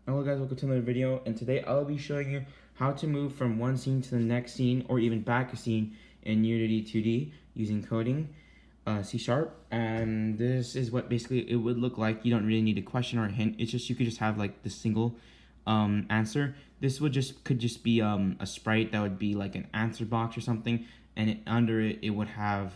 Hello guys, welcome to another video, and today I'll be showing you how to move from one scene to the next scene or even back a scene in Unity 2D using coding C#, and this is what basically it would look like. You don't really need a question or a hint. It's just you could just have like the single answer. This could just be a sprite that would be like an answer box or something, and under it would have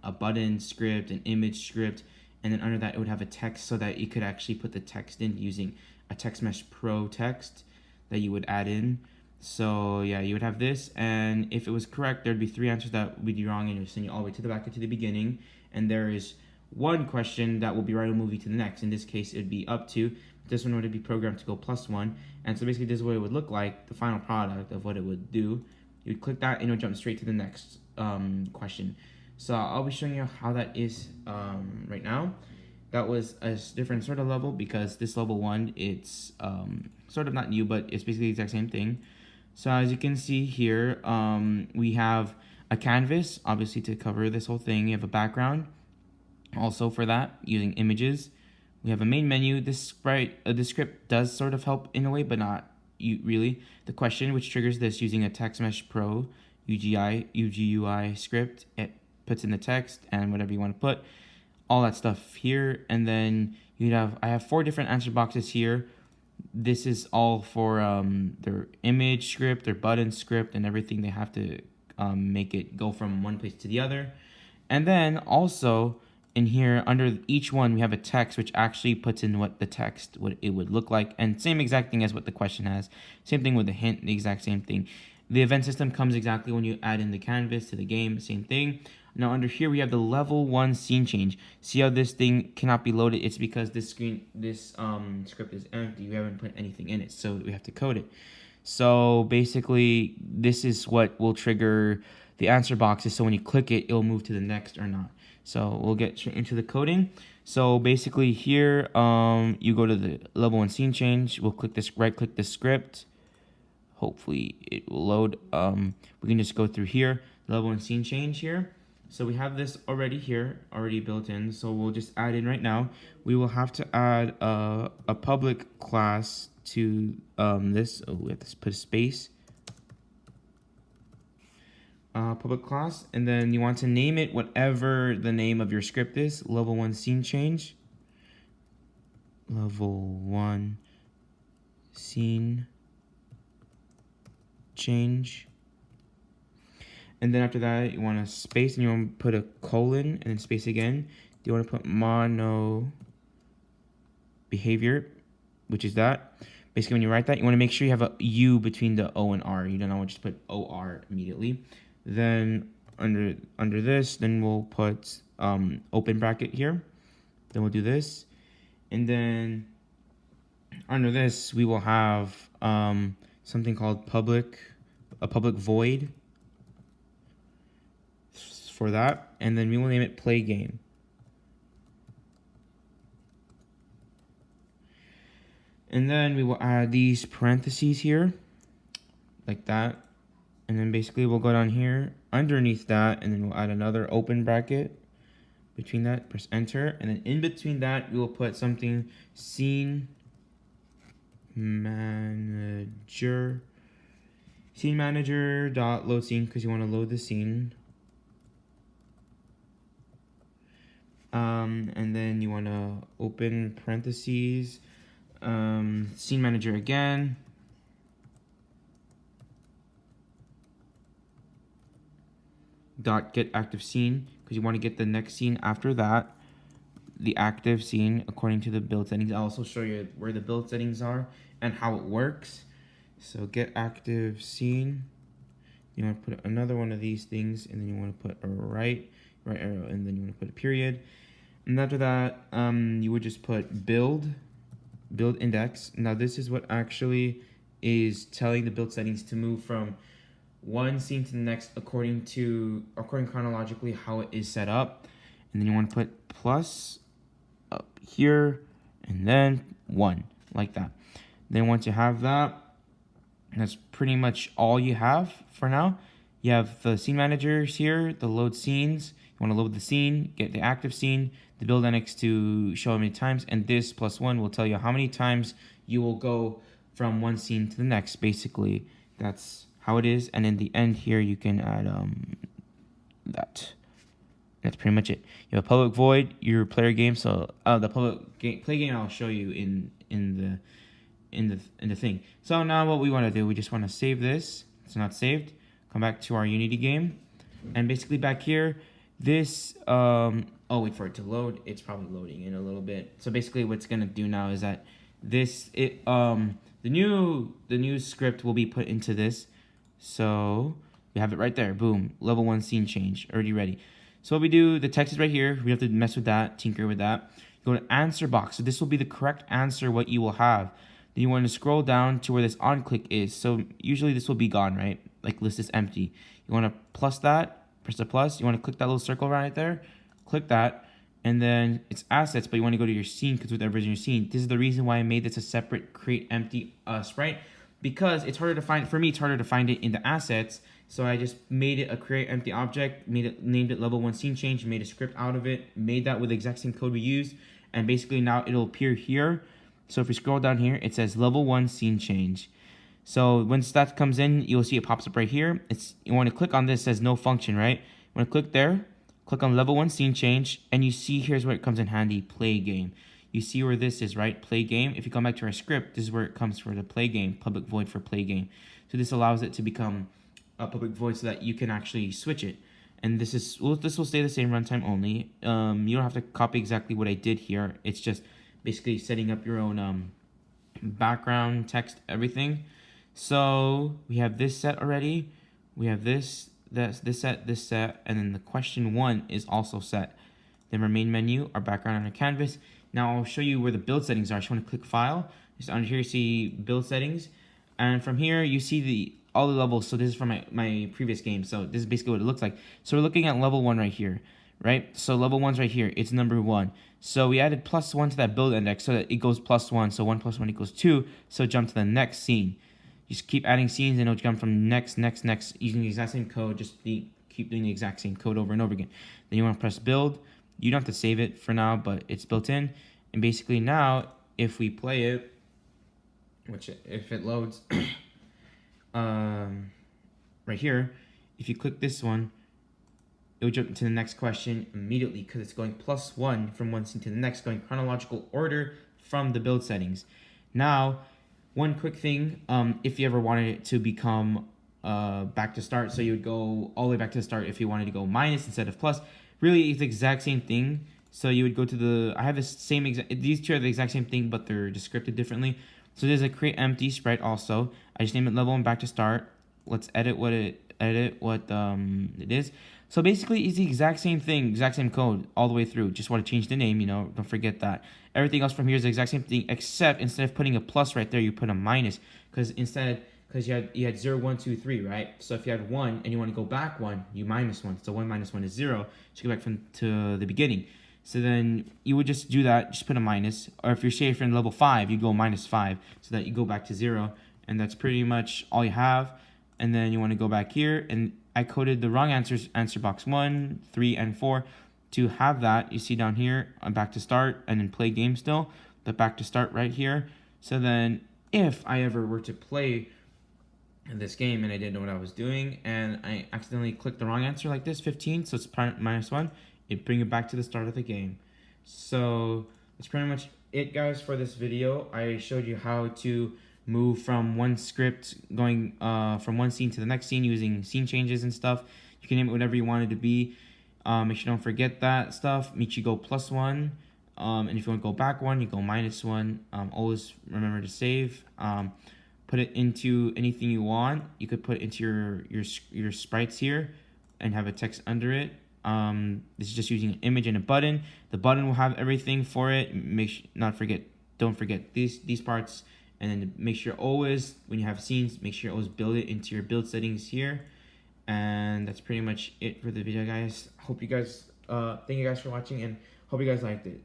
a button script, an image script, and then under that it would have a text so that you could actually put the text in using a TextMesh Pro text that you would add in. So yeah, you would have this, and if it was correct, there'd be 3 answers that would be wrong, and it would send you all the way to the back or to the beginning. And there is 1 question that will be right on movie to the next. In this case, it'd be up to. This one would be programmed to go +1. And so basically, this is what it would look like, the final product of what it would do. You would click that, and it would jump straight to the next question. So I'll be showing you how that is right now. That was a different sort of level because this level 1, it's sort of not new, but it's basically the exact same thing. So as you can see here, we have a canvas, obviously to cover this whole thing. You have a background, also for that, using images. We have a main menu. This script does sort of help in a way, but not really. The question, which triggers this using a TextMesh Pro UGUI script, it puts in the text and whatever you want to put. All that stuff here, and then I have 4 different answer boxes here. This is all for their image script, their button script, and everything. They have to make it go from one place to the other. And then also in here under each one we have a text which actually puts in what it would look like, and same exact thing as what the question has. Same thing with the hint, the exact same thing. The event system comes exactly when you add in the canvas to the game, same thing. Now under here we have the level 1 scene change. See how this thing cannot be loaded? It's because this script is empty. We haven't put anything in it, so we have to code it. So basically this is what will trigger the answer boxes, so when you click it, it'll move to the next or not. So we'll get straight into the coding. So basically here, you go to the level 1 scene change. We'll right click the script. Hopefully it will load. We can just go through here, level 1 scene change here. So we have this already here, already built in. So we'll just add in right now. We will have to add a public class to this. Oh, we have to put a space. Public class, and then you want to name it whatever the name of your script is. Level 1 scene change. Level 1 scene change. And then after that, you want to space, and you want to put a colon, and then space again. You want to put mono behavior, which is that. Basically, when you write that, you want to make sure you have a U between the O and R. You don't want to just put OR immediately. Then under this, then we'll put open bracket here. Then we'll do this, and then under this we will have something called a public void for that, and then we will name it play game. And then we will add these parentheses here, like that. And then basically we'll go down here underneath that, and then we'll add another open bracket between that, press enter, and then in between that we will put something scene manager dot load scene, because you want to load the scene. And then you want to open parentheses, scene manager again, dot get active scene, because you want to get the next scene after that, the active scene according to the build settings. I'll also show you where the build settings are and how it works. So get active scene, you want to put another one of these things, and then you want to put a right arrow, and then you want to put a period. And after that, you would just put build index. Now this is what actually is telling the build settings to move from one scene to the next according chronologically how it is set up. And then you want to put plus up here, and then 1, like that. Then once you have that, that's pretty much all you have for now. You have the scene managers here, the load scenes. You want to load the scene, get the active scene, the build index to show how many times, and this +1 will tell you how many times you will go from one scene to the next. Basically, that's how it is. And in the end here, you can add that. That's pretty much it. You have a public void, your player game. So the play game I'll show you in the thing. So now what we want to do, we just want to save this. It's not saved. Come back to our Unity game, and basically back here, this wait for it to load. It's probably loading in a little bit. So basically, what's gonna do now is that the new script will be put into this. So we have it right there. Boom, level 1 scene change already ready. So what we do, the text is right here. We have to mess with that, tinker with that. Go to answer box. So this will be the correct answer, what you will have. Then you want to scroll down to where this on click is. So usually this will be gone, right? Like list is empty. You want to plus that, press the plus. You want to click that little circle right there. Click that. And then it's assets, but you want to go to your scene because whatever's in your scene. This is the reason why I made this a separate create empty sprite. Because it's harder to find, for me, it's harder to find it in the assets. So I just made it a create empty object, named it level 1 scene change, made a script out of it, made that with the exact same code we used, and basically now it'll appear here. So if we scroll down here, it says level 1 scene change. So once that comes in, you'll see it pops up right here. You want to click on this, it says no function, right? You want to click there, click on level 1 scene change, and you see here's where it comes in handy, play game. You see where this is, right? Play game. If you come back to our script, this is where it comes for the play game, public void for play game. So this allows it to become a public void so that you can actually switch it. And this will stay the same runtime only. You don't have to copy exactly what I did here. It's just basically setting up your own background, text, everything. So we have this set already. We have this set, and then the question 1 is also set. Then our main menu, our background on our canvas. Now I'll show you where the build settings are. I just want to click File. Just under here you see build settings. And from here you see all the levels. So this is from my previous game. So this is basically what it looks like. So we're looking at level 1 right here, right? So level 1's right here. It's number 1. So we added +1 to that build index so that it goes +1. So 1 + 1 = 2. So jump to the next scene. Just keep adding scenes and it'll jump from next using the exact same code. Just keep doing the exact same code over and over again. Then you want to press build. You don't have to save it for now, but it's built in. And basically now, if we play it, which if it loads, right here, if you click this one, it will jump to the next question immediately because it's going +1 from one scene to the next, going chronological order from the build settings. Now, one quick thing, if you ever wanted it to become back to start, so you would go all the way back to the start if you wanted to go minus instead of plus. Really, it's the exact same thing. So you would go to I have the same these two are the exact same thing, but they're just scripted differently. So there's a create empty sprite also. I just named it level 1 back to start. Let's edit what it is. So basically, it's the exact same thing, exact same code all the way through. Just want to change the name, don't forget that. Everything else from here is the exact same thing, except instead of putting a plus right there, you put a minus. Because you had 0, 1, 2, 3, right? So if you had 1 and you want to go back 1, you minus 1. So 1 minus 1 is 0. So go back to the beginning. So then you would just do that, just put a minus. Or if you're say in level 5, you go -5 so that you go back to 0. And that's pretty much all you have. And then you want to go back here, and I coded the wrong answers, answer box 1, 3, and 4. To have that, you see down here, I'm back to start, and then play game still, but back to start right here. So then if I ever were to play this game and I didn't know what I was doing, and I accidentally clicked the wrong answer like this, 15, so it's -1, it brings it back to the start of the game. So that's pretty much it, guys, for this video. I showed you how to move from one script, going from one scene to the next scene using scene changes and stuff. You can name it whatever you want it to be. Make sure you don't forget that stuff. Go +1. And if you want to go back 1, you go -1. Always remember to save. Put it into anything you want. You could put it into your sprites here and have a text under it. This is just using an image and a button. The button will have everything for it. Don't forget these parts. And then make sure always, when you have scenes, make sure you always build it into your build settings here. And that's pretty much it for the video, guys. Thank you guys for watching, and hope you guys liked it.